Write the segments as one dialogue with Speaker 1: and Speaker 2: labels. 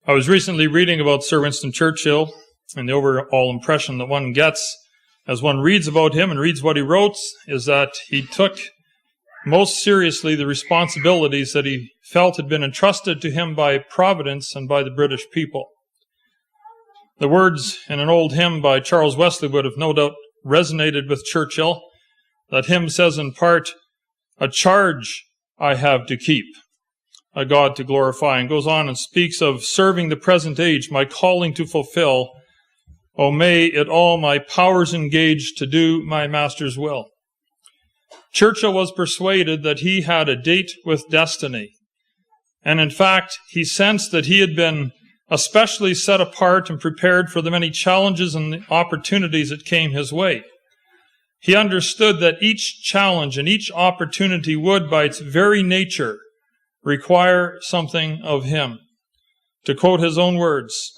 Speaker 1: I was recently reading about Sir Winston Churchill, and the overall impression that one gets as one reads about him and reads what he wrote is that he took most seriously the responsibilities that he felt had been entrusted to him by Providence and by the British people. The words in an old hymn by Charles Wesley would have no doubt resonated with Churchill. That hymn says in part, "A charge I have to keep, a God to glorify," and goes on and speaks of serving the present age, my calling to fulfill. Oh, may it all my powers engage to do my Master's will. Churchill was persuaded that he had a date with destiny. And in fact, he sensed that he had been especially set apart and prepared for the many challenges and the opportunities that came his way. He understood that each challenge and each opportunity would, by its very nature, require something of him. To quote his own words,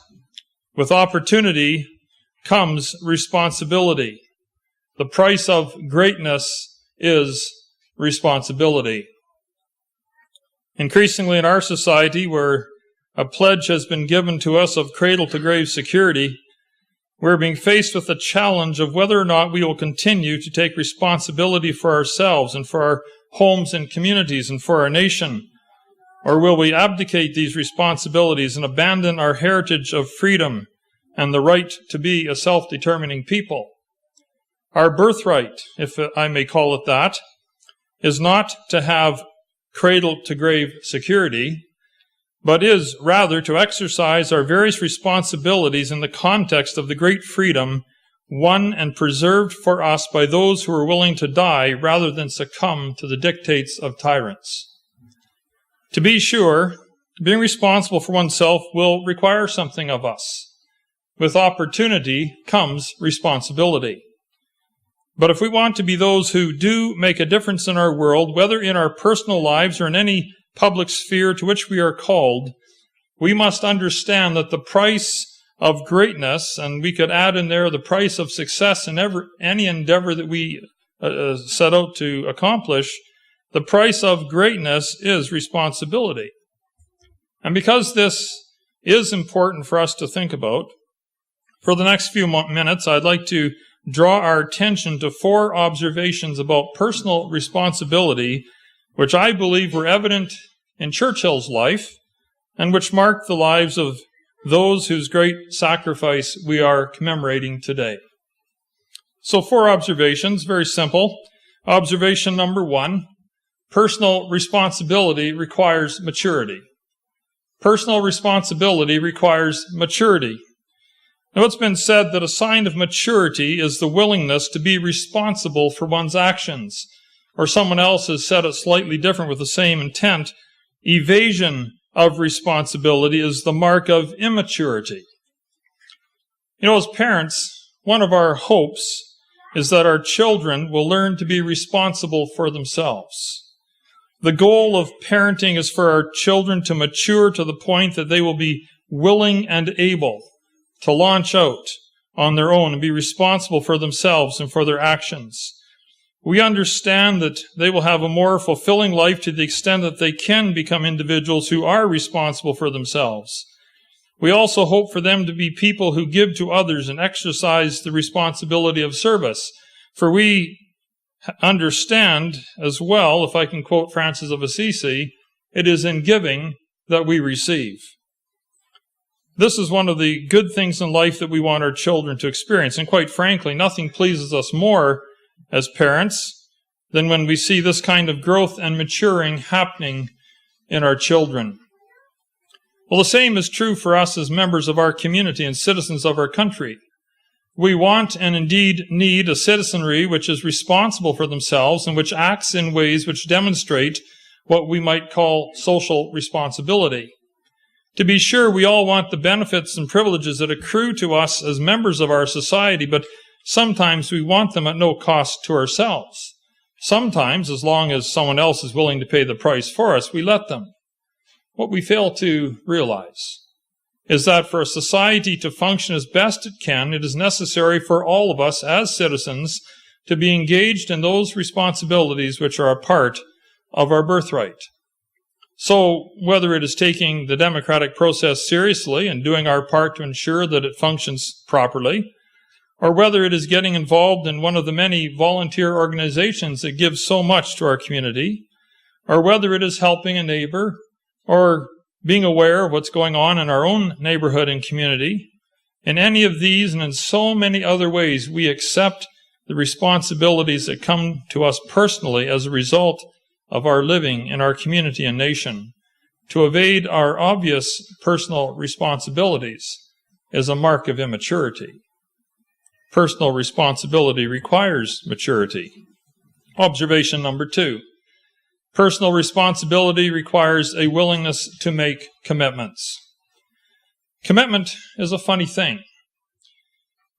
Speaker 1: "With opportunity comes responsibility. The price of greatness is responsibility." Increasingly in our society, where a pledge has been given to us of cradle-to-grave security, we're being faced with the challenge of whether or not we will continue to take responsibility for ourselves and for our homes and communities and for our nation, or will we abdicate these responsibilities and abandon our heritage of freedom and the right to be a self-determining people? Our birthright, if I may call it that, is not to have cradle-to-grave security, but is rather to exercise our various responsibilities in the context of the great freedom won and preserved for us by those who are willing to die rather than succumb to the dictates of tyrants. To be sure, being responsible for oneself will require something of us. With opportunity comes responsibility. But if we want to be those who do make a difference in our world, whether in our personal lives or in any public sphere to which we are called, we must understand that the price of greatness, and we could add in there the price of success in any endeavor that we set out to accomplish, the price of greatness is responsibility. And because this is important for us to think about, for the next few minutes, I'd like to draw our attention to 4 observations about personal responsibility, which I believe were evident in Churchill's life and which marked the lives of those whose great sacrifice we are commemorating today. So 4 observations, very simple. Observation number 1, personal responsibility requires maturity. Personal responsibility requires maturity. Now, it's been said that a sign of maturity is the willingness to be responsible for one's actions. Or someone else has said it slightly different with the same intent. Evasion of responsibility is the mark of immaturity. As parents, one of our hopes is that our children will learn to be responsible for themselves. The goal of parenting is for our children to mature to the point that they will be willing and able to launch out on their own and be responsible for themselves and for their actions. We understand that they will have a more fulfilling life to the extent that they can become individuals who are responsible for themselves. We also hope for them to be people who give to others and exercise the responsibility of service. For we understand as well, if I can quote Francis of Assisi, it is in giving that we receive. This is one of the good things in life that we want our children to experience. And quite frankly, nothing pleases us more as parents than when we see this kind of growth and maturing happening in our children. Well, the same is true for us as members of our community and citizens of our country. We want and indeed need a citizenry which is responsible for themselves and which acts in ways which demonstrate what we might call social responsibility. To be sure, we all want the benefits and privileges that accrue to us as members of our society, but sometimes we want them at no cost to ourselves. Sometimes, as long as someone else is willing to pay the price for us, we let them. What we fail to realize is that for a society to function as best it can, it is necessary for all of us as citizens to be engaged in those responsibilities which are a part of our birthright. So whether it is taking the democratic process seriously and doing our part to ensure that it functions properly, or whether it is getting involved in one of the many volunteer organizations that give so much to our community, or whether it is helping a neighbor, or being aware of what's going on in our own neighborhood and community, in any of these and in so many other ways, we accept the responsibilities that come to us personally as a result of our living in our community and nation. To evade our obvious personal responsibilities is a mark of immaturity. Personal responsibility requires maturity. Observation number 2. Personal responsibility requires a willingness to make commitments. Commitment is a funny thing.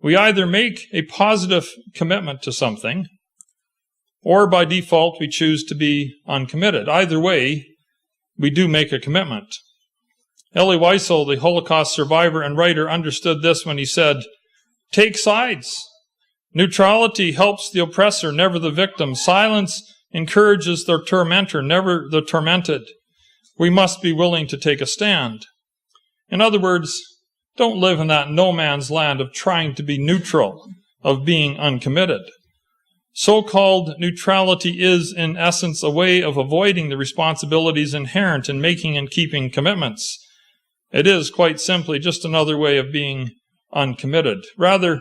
Speaker 1: We either make a positive commitment to something, or by default we choose to be uncommitted. Either way, we do make a commitment. Elie Wiesel, the Holocaust survivor and writer, understood this when he said, "Take sides. Neutrality helps the oppressor, never the victim. Silence encourages the tormentor, never the tormented. We must be willing to take a stand." In other words, don't live in that no man's land of trying to be neutral, of being uncommitted. So-called neutrality is, in essence, a way of avoiding the responsibilities inherent in making and keeping commitments. It is, quite simply, just another way of being uncommitted. Rather,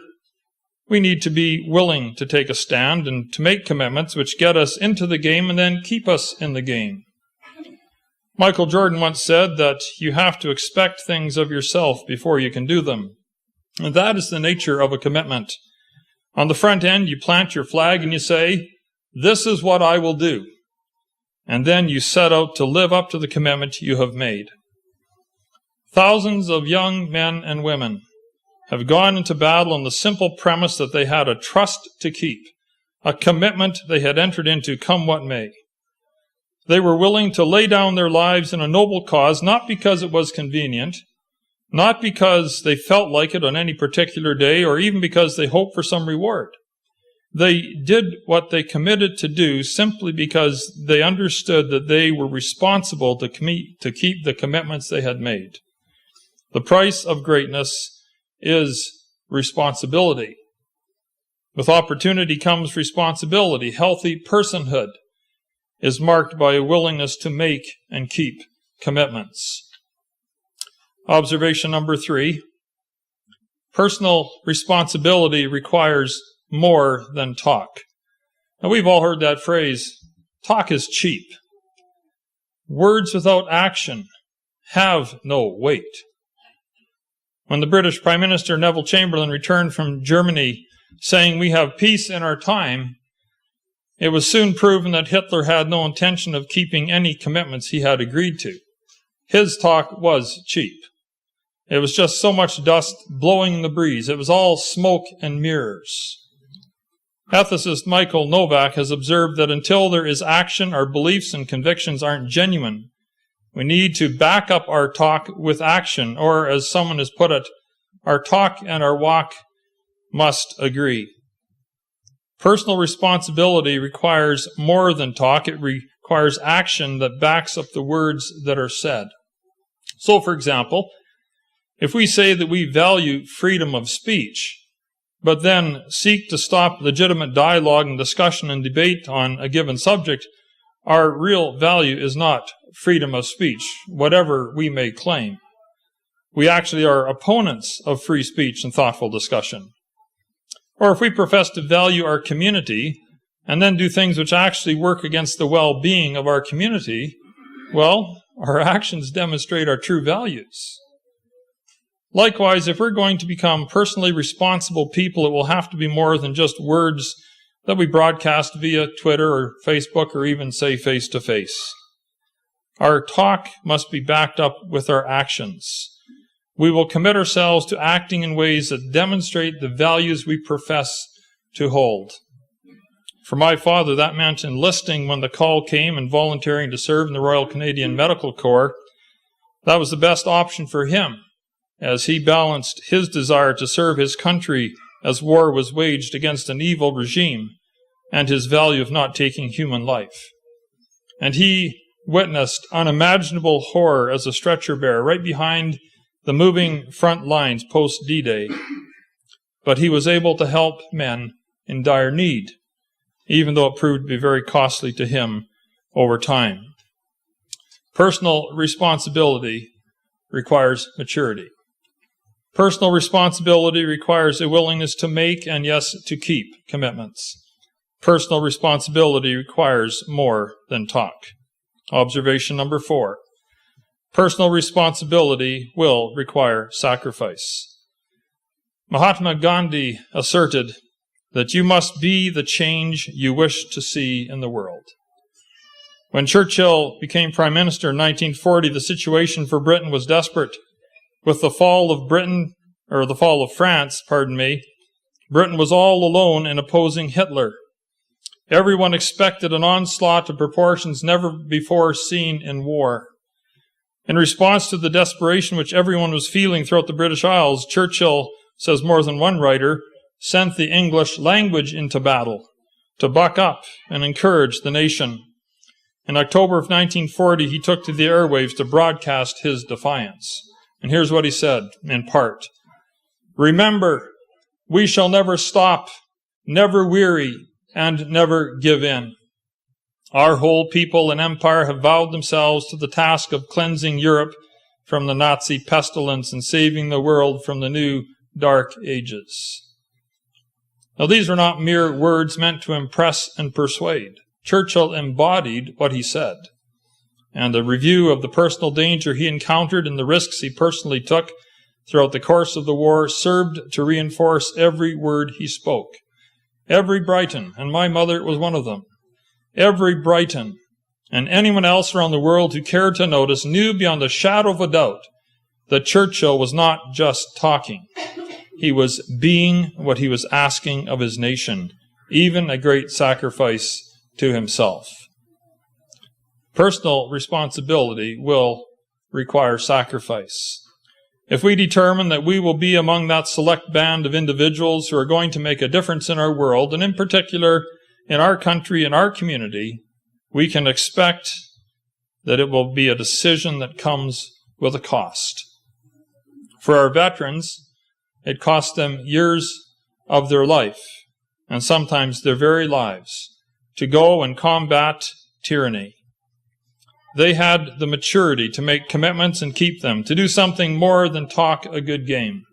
Speaker 1: we need to be willing to take a stand and to make commitments which get us into the game and then keep us in the game. Michael Jordan once said that you have to expect things of yourself before you can do them. And that is the nature of a commitment. On the front end, you plant your flag and you say, "This is what I will do." And then you set out to live up to the commitment you have made. Thousands of young men and women have gone into battle on the simple premise that they had a trust to keep, a commitment they had entered into come what may. They were willing to lay down their lives in a noble cause, not because it was convenient, not because they felt like it on any particular day, or even because they hoped for some reward. They did what they committed to do simply because they understood that they were responsible to keep the commitments they had made. The price of greatness is responsibility. With opportunity comes responsibility. Healthy personhood is marked by a willingness to make and keep commitments. Observation number 3. Personal responsibility requires more than talk. Now, we've all heard that phrase, talk is cheap. Words without action have no weight. When the British Prime Minister Neville Chamberlain returned from Germany saying, "We have peace in our time," it was soon proven that Hitler had no intention of keeping any commitments he had agreed to. His talk was cheap. It was just so much dust blowing in the breeze. It was all smoke and mirrors. Ethicist Michael Novak has observed that until there is action, our beliefs and convictions aren't genuine. We need to back up our talk with action, or as someone has put it, our talk and our walk must agree. Personal responsibility requires more than talk. It requires action that backs up the words that are said. So, for example, if we say that we value freedom of speech, but then seek to stop legitimate dialogue and discussion and debate on a given subject, our real value is not freedom of speech, whatever we may claim. We actually are opponents of free speech and thoughtful discussion. Or if we profess to value our community and then do things which actually work against the well-being of our community, well, our actions demonstrate our true values. Likewise, if we're going to become personally responsible people, it will have to be more than just words that we broadcast via Twitter or Facebook or even say face-to-face. Our talk must be backed up with our actions. We will commit ourselves to acting in ways that demonstrate the values we profess to hold. For my father, that meant enlisting when the call came and volunteering to serve in the Royal Canadian Medical Corps. That was the best option for him, as he balanced his desire to serve his country as war was waged against an evil regime and his value of not taking human life. And he witnessed unimaginable horror as a stretcher bearer right behind the moving front lines post D-Day. But he was able to help men in dire need, even though it proved to be very costly to him over time. Personal responsibility requires maturity. Personal responsibility requires a willingness to make and, yes, to keep commitments. Personal responsibility requires more than talk. Observation number 4. Personal responsibility will require sacrifice. Mahatma Gandhi asserted that you must be the change you wish to see in the world. When Churchill became Prime Minister in 1940, the situation for Britain was desperate. With the fall of France, Britain was all alone in opposing Hitler. Everyone expected an onslaught of proportions never before seen in war. In response to the desperation which everyone was feeling throughout the British Isles, Churchill, says more than one writer, sent the English language into battle to buck up and encourage the nation. In October of 1940, he took to the airwaves to broadcast his defiance. And here's what he said, in part. Remember, we shall never stop, never weary, and never give in. Our whole people and empire have vowed themselves to the task of cleansing Europe from the Nazi pestilence and saving the world from the new dark ages. Now, these are not mere words meant to impress and persuade. Churchill embodied what he said. And a review of the personal danger he encountered and the risks he personally took throughout the course of the war served to reinforce every word he spoke. Every Briton, and my mother was one of them, every Briton and anyone else around the world who cared to notice knew beyond a shadow of a doubt that Churchill was not just talking. He was being what he was asking of his nation, even a great sacrifice to himself. Personal responsibility will require sacrifice. If we determine that we will be among that select band of individuals who are going to make a difference in our world, and in particular in our country and our community, we can expect that it will be a decision that comes with a cost. For our veterans, it cost them years of their life, and sometimes their very lives, to go and combat tyranny. They had the maturity to make commitments and keep them, to do something more than talk a good game.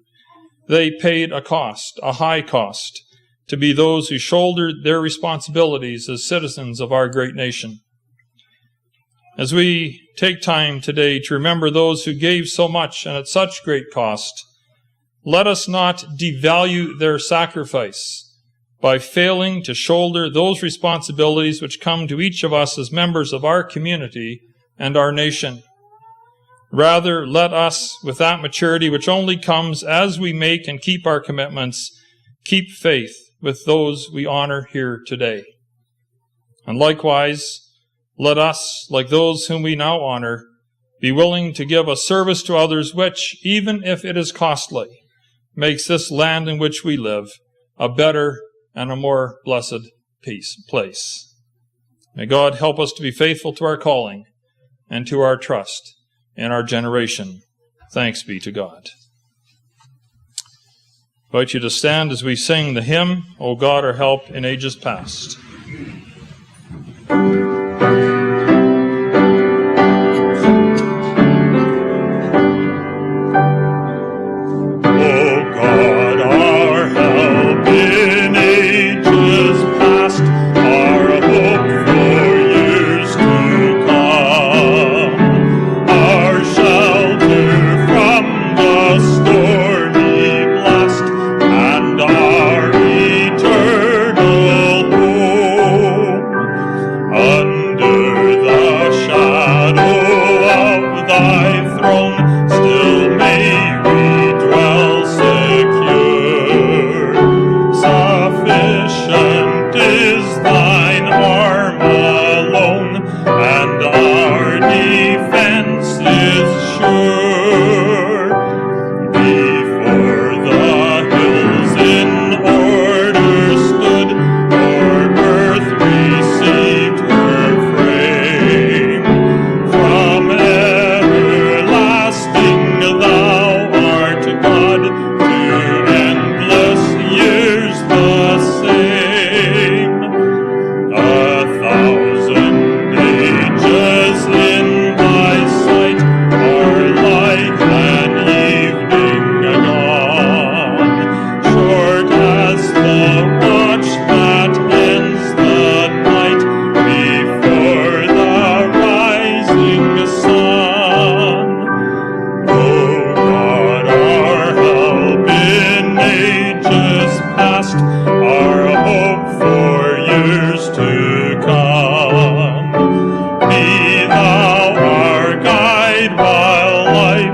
Speaker 1: They paid a cost, a high cost, to be those who shouldered their responsibilities as citizens of our great nation. As we take time today to remember those who gave so much and at such great cost, let us not devalue their sacrifice by failing to shoulder those responsibilities which come to each of us as members of our community and our nation. Rather, let us, with that maturity which only comes as we make and keep our commitments, keep faith with those we honor here today. And likewise, let us, like those whom we now honor, be willing to give a service to others which, even if it is costly, makes this land in which we live a better and a more blessed place. May God help us to be faithful to our calling and to our trust in our generation. Thanks be to God. I invite you to stand as we sing the hymn, O God, our help in ages past.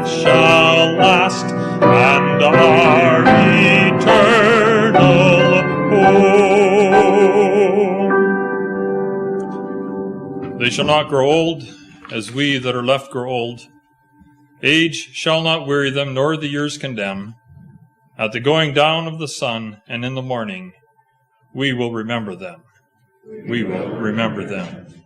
Speaker 1: life shall last, and our eternal home. They shall not grow old, as we that are left grow old. Age shall not weary them, nor the years condemn. At the going down of the sun, and in the morning, we will remember them. We will remember them.